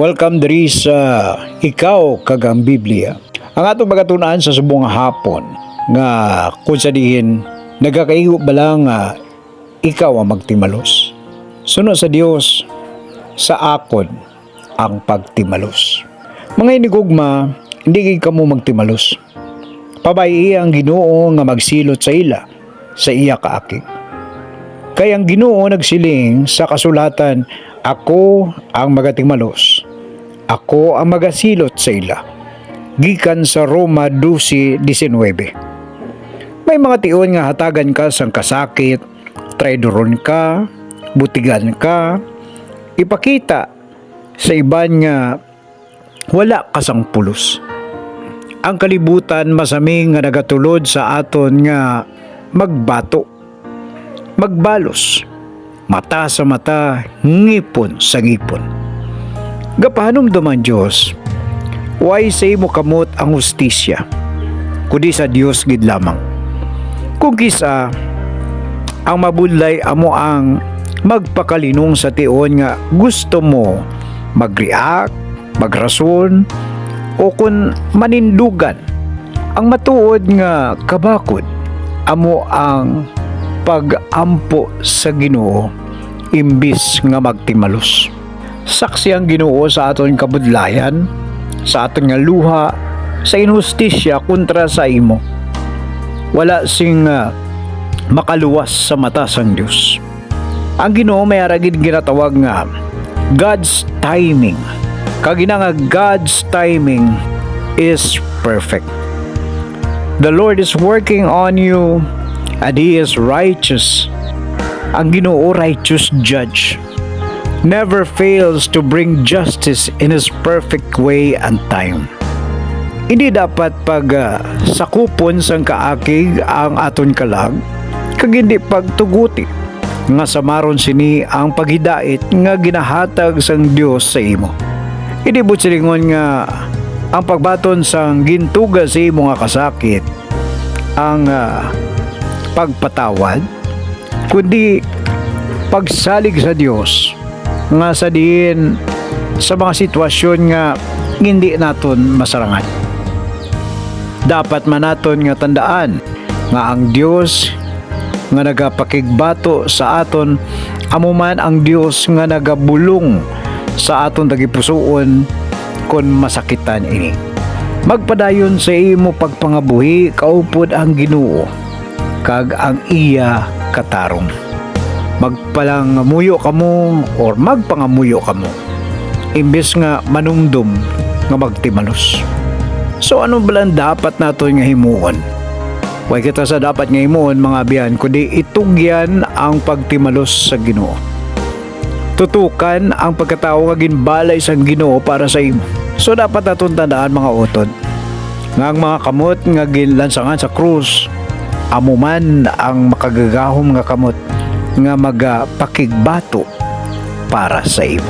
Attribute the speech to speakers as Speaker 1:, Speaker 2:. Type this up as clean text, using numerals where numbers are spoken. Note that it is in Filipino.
Speaker 1: Welcome diri sa Ikaw kag ang Biblia. Ang atong magatunaan sa subong hapon nga kung sa diin nagakaigo bala nga ikaw ang magtimalos. Suno sa Dios sa akon ang pagtimalos. Mga inigugma, hindi gid kamo magtimalos. Pabayi ang Ginoo nga magsilot sa ila sa iya kaakig. Kay ang Ginoo nagsiling sa kasulatan, ako ang magatimalos. Ako ang magasilot sa ila. Gikan sa Roma 12:19. May mga tion nga hatagan ka sang kasakit, traidoron ka, butigan ka, ipakita sa iban nga wala ka sang pulos. Ang kalibutan masaming nga nagatulod sa aton nga magbato, magbalos, mata sa mata, ngipon sa ngipon. Gapahanom duman Diyos, way sa imo kamot ang hustisya, kundi sa Dios gid lamang. Kung kisa, ang mabudlay amo ang magpakalinong sa tion nga gusto mo mag-react, magrason, o kung manindugan. Ang matuod nga kabakod, amo ang pag-ampo sa Ginoo imbis nga magtimalos. Saksi ang Ginoo sa aton kabudlayan, sa aton nga luha, sa inhustisya kontra sa imo. Wala sing makaluwas sa mata sang Dios. Ang Ginoo may aragid ginatawag nga God's timing. Kagina nga God's timing is perfect. The Lord is working on you and He is righteous. Ang Ginoo righteous judge, never fails to bring justice in His perfect way and time. Hindi dapat pag sakupon sang kaakig ang aton kalag, kag hindi pagtuguti nga samaron sini ang paghidait nga ginahatag sang Dios sa imo. Hindi butsilingon nga ang pagbaton sang gintuga sa imo nga kasakit ang pagpatawad, kundi pagsalig sa Dios nga sa diin sa mga sitwasyon nga hindi naton masarangan. Dapat man naton nga tandaan nga ang Dios nga nagapakigbato sa aton amo man ang Dios nga nagabulong sa aton tagipusoon kon masakitan ini. Magpadayon sa imo pagpangabuhi kaupod ang Ginoo kag ang iya katarong. Magpalangamuyo kamo or magpangamuyo kamo imbes nga manumdum nga magtimalos. So ano ba lang dapat naton nga himuon? Way kita sa dapat nga himuon mga biyan kundi itugyan ang pagtimalos sa Ginoo. Tutukan ang pagkatao nga ginbalay sa Ginoo para sa imo. So dapat naton tandaan mga utod nga ang mga kamot nga ginlansangan sa krus amo man ang makagagahom nga kamot nga magapakigbato para sa imo.